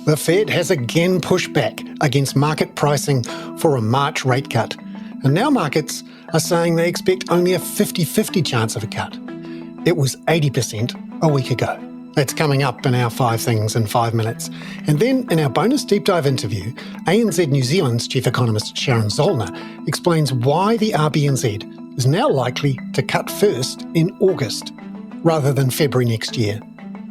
The Fed has again pushed back against market pricing for a March rate cut. And now markets are saying they expect only a 50-50 chance of a cut. It was 80% a week ago. That's coming up in our 5 Things in 5 Minutes. And then in our bonus deep dive interview, ANZ New Zealand's chief economist Sharon Zollner explains why the RBNZ is now likely to cut first in August rather than February next year.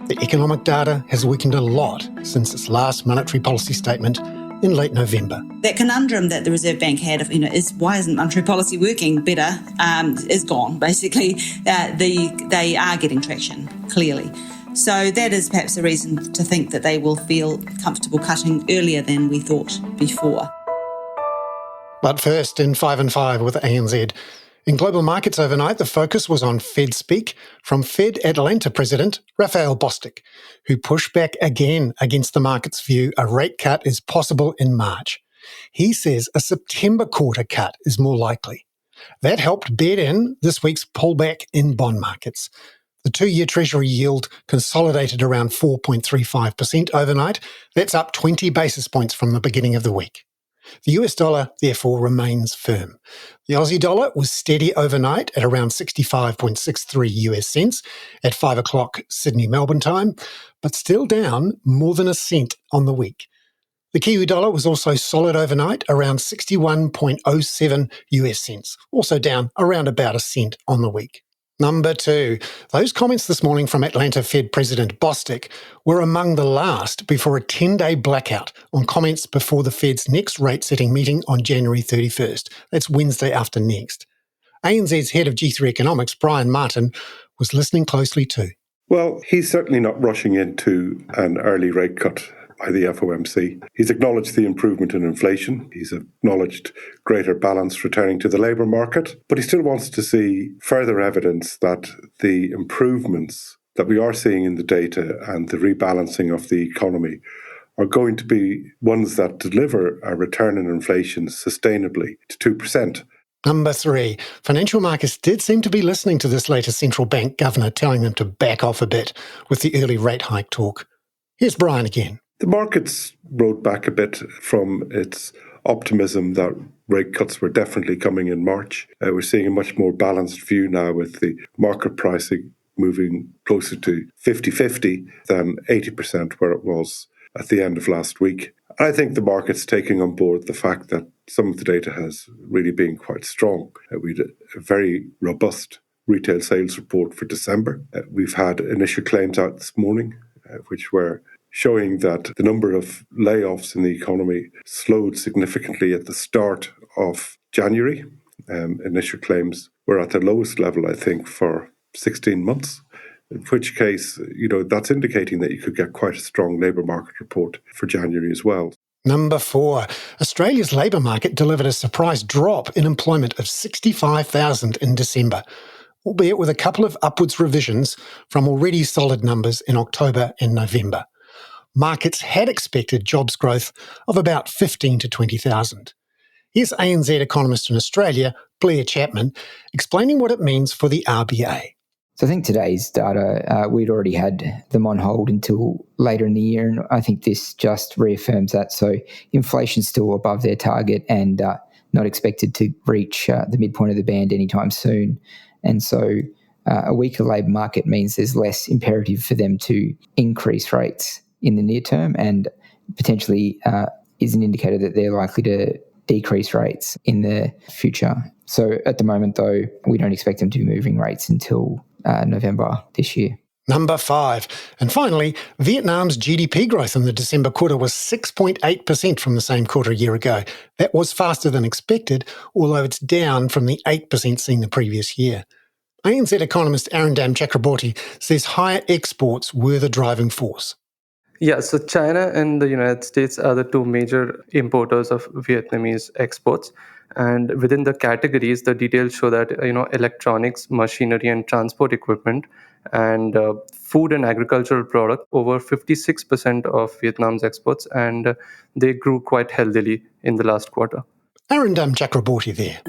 The economic data has weakened a lot since its last monetary policy statement in late November. That conundrum that the Reserve Bank had of, is why isn't monetary policy working better, is gone. Basically, they are getting traction, clearly. So that is perhaps a reason to think that they will feel comfortable cutting earlier than we thought before. But first, in 5 and 5 with ANZ. In global markets overnight, the focus was on Fed speak from Fed Atlanta President Raphael Bostic, who pushed back again against the market's view a rate cut is possible in March. He says a September quarter cut is more likely. That helped bed in this week's pullback in bond markets. The 2-year Treasury yield consolidated around 4.35% overnight. That's up 20 basis points from the beginning of the week. The US dollar, therefore, remains firm. The Aussie dollar was steady overnight at around 65.63 US cents at 5 o'clock Sydney, Melbourne time, but still down more than a cent on the week. The Kiwi dollar was also solid overnight, around 61.07 US cents, also down around about a cent on the week. Number 2, those comments this morning from Atlanta Fed President Bostic were among the last before a 10-day blackout on comments before the Fed's next rate-setting meeting on January 31st. That's Wednesday after next. ANZ's head of G3 Economics, Brian Martin, was listening closely too. Well, he's certainly not rushing into an early rate cut by the FOMC. He's acknowledged the improvement in inflation. He's acknowledged greater balance returning to the labour market. But he still wants to see further evidence that the improvements that we are seeing in the data and the rebalancing of the economy are going to be ones that deliver a return in inflation sustainably to 2%. Number 3, financial markets did seem to be listening to this latest central bank governor telling them to back off a bit with the early rate hike talk. Here's Brian again. The markets rode back a bit from its optimism that rate cuts were definitely coming in March. We're seeing a much more balanced view now with the market pricing moving closer to 50-50 than 80% where it was at the end of last week. I think the market's taking on board the fact that some of the data has really been quite strong. We had a very robust retail sales report for December. We've had initial claims out this morning, which were showing that the number of layoffs in the economy slowed significantly at the start of January. Initial claims were at the lowest level, I think, for 16 months, in which case, that's indicating that you could get quite a strong labour market report for January as well. Number 4, Australia's labour market delivered a surprise drop in employment of 65,000 in December, albeit with a couple of upwards revisions from already solid numbers in October and November. Markets had expected jobs growth of about 15 to 20,000. Here's ANZ economist in Australia, Blair Chapman, explaining what it means for the RBA. So I think today's data, we'd already had them on hold until later in the year, and I think this just reaffirms that. So inflation's still above their target and not expected to reach the midpoint of the band anytime soon. And so a weaker labour market means there's less imperative for them to increase rates in the near term, and potentially is an indicator that they're likely to decrease rates in the future. So at the moment, though, we don't expect them to be moving rates until November this year. Number 5. And finally, Vietnam's GDP growth in the December quarter was 6.8% from the same quarter a year ago. That was faster than expected, although it's down from the 8% seen the previous year. ANZ economist Arindam Chakraborty says higher exports were the driving force. Yeah, so China and the United States are the 2 major importers of Vietnamese exports. And within the categories, the details show that, electronics, machinery and transport equipment and food and agricultural product over 56% of Vietnam's exports, and they grew quite healthily in the last quarter. Arindam Chakraborty there.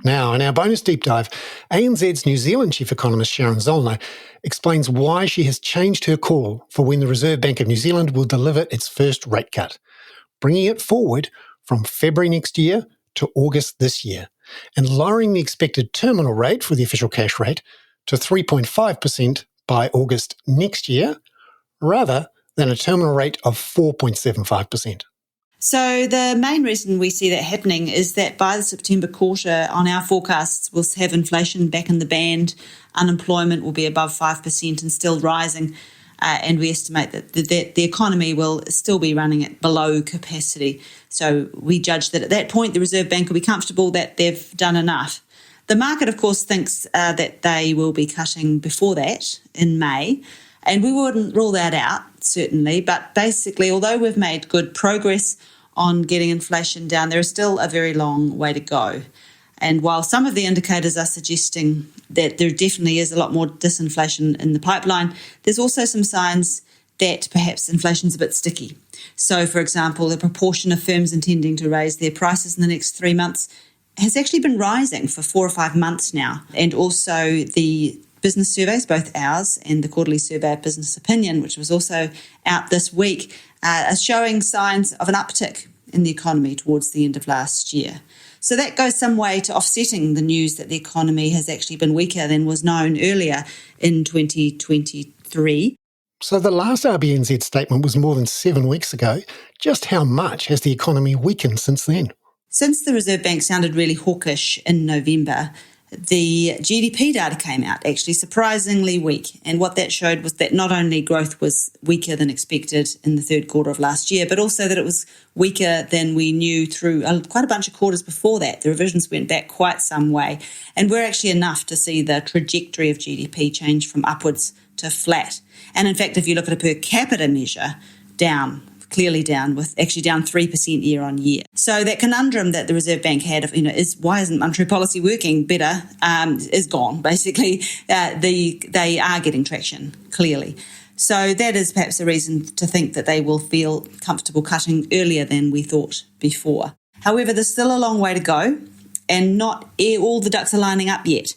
Now, in our bonus deep dive, ANZ's New Zealand Chief Economist Sharon Zollner explains why she has changed her call for when the Reserve Bank of New Zealand will deliver its first rate cut, bringing it forward from February next year to August this year, and lowering the expected terminal rate for the official cash rate to 3.5% by August next year, rather than a terminal rate of 4.75%. So the main reason we see that happening is that by the September quarter, on our forecasts, we'll have inflation back in the band, unemployment will be above 5% and still rising, and we estimate that the economy will still be running at below capacity. So we judge that at that point, the Reserve Bank will be comfortable that they've done enough. The market, of course, thinks that they will be cutting before that in May, and we wouldn't rule that out, certainly. But basically, although we've made good progress on getting inflation down, there is still a very long way to go. And while some of the indicators are suggesting that there definitely is a lot more disinflation in the pipeline, there's also some signs that perhaps inflation's a bit sticky. So, for example, the proportion of firms intending to raise their prices in the next 3 months has actually been rising for 4 or 5 months now. And also the business surveys, both ours and the quarterly survey of business opinion, which was also out this week, are showing signs of an uptick in the economy towards the end of last year. So that goes some way to offsetting the news that the economy has actually been weaker than was known earlier in 2023. So the last RBNZ statement was more than 7 weeks ago. Just how much has the economy weakened since then? Since the Reserve Bank sounded really hawkish in November, the GDP data came out actually surprisingly weak. And what that showed was that not only growth was weaker than expected in the third quarter of last year, but also that it was weaker than we knew through quite a bunch of quarters before that. The revisions went back quite some way. And we're actually enough to see the trajectory of GDP change from upwards to flat. And in fact, if you look at a per capita measure, clearly down, with actually down 3% year on year. So that conundrum that the Reserve Bank had of, is why isn't monetary policy working better, is gone. Basically, they are getting traction, clearly. So that is perhaps a reason to think that they will feel comfortable cutting earlier than we thought before. However, there's still a long way to go, and not all the ducks are lining up yet.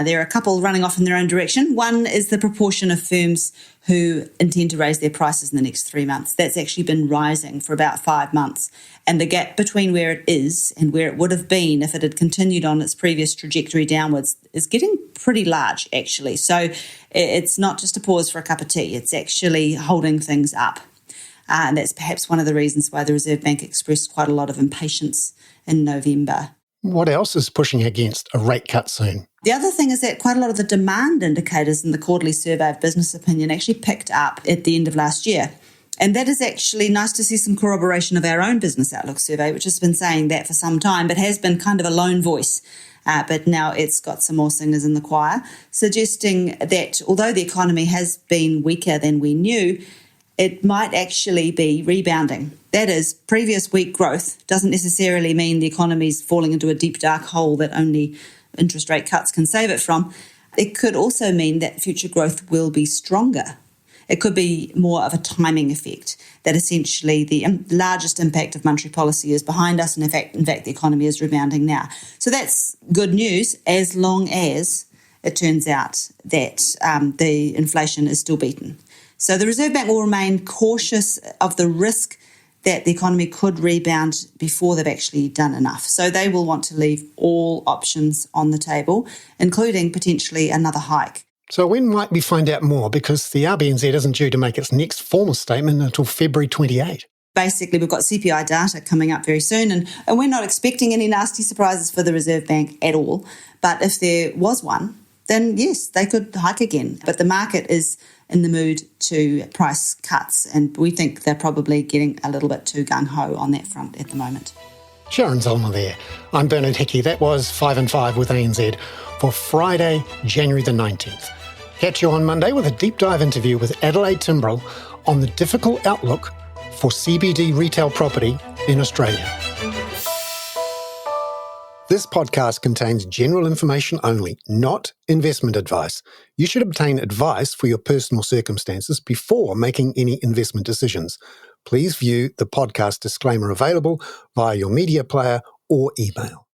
There are a couple running off in their own direction. One is the proportion of firms who intend to raise their prices in the next 3 months. That's actually been rising for about 5 months. And the gap between where it is and where it would have been if it had continued on its previous trajectory downwards is getting pretty large, actually. So it's not just a pause for a cup of tea. It's actually holding things up. And that's perhaps one of the reasons why the Reserve Bank expressed quite a lot of impatience in November. What else is pushing against a rate cut soon? The other thing is that quite a lot of the demand indicators in the quarterly survey of business opinion actually picked up at the end of last year. And that is actually nice to see some corroboration of our own business outlook survey, which has been saying that for some time, but has been kind of a lone voice. But now it's got some more singers in the choir, suggesting that although the economy has been weaker than we knew, it might actually be rebounding. That is, previous weak growth doesn't necessarily mean the economy's falling into a deep, dark hole that only interest rate cuts can save it from. It could also mean that future growth will be stronger. It could be more of a timing effect, that essentially the largest impact of monetary policy is behind us, and in fact, the economy is rebounding now. So that's good news, as long as it turns out that the inflation is still beaten. So the Reserve Bank will remain cautious of the risk that the economy could rebound before they've actually done enough. So they will want to leave all options on the table, including potentially another hike. So when might we find out more? Because the RBNZ isn't due to make its next formal statement until February 28. Basically, we've got CPI data coming up very soon, and we're not expecting any nasty surprises for the Reserve Bank at all. But if there was one, then yes, they could hike again. But the market is in the mood to price cuts, and we think they're probably getting a little bit too gung-ho on that front at the moment. Sharon Zollner there. I'm Bernard Hickey. That was 5 and 5 with ANZ for Friday, January the 19th. Catch you on Monday with a deep dive interview with Adelaide Timbrell on the difficult outlook for CBD retail property in Australia. This podcast contains general information only, not investment advice. You should obtain advice for your personal circumstances before making any investment decisions. Please view the podcast disclaimer available via your media player or email.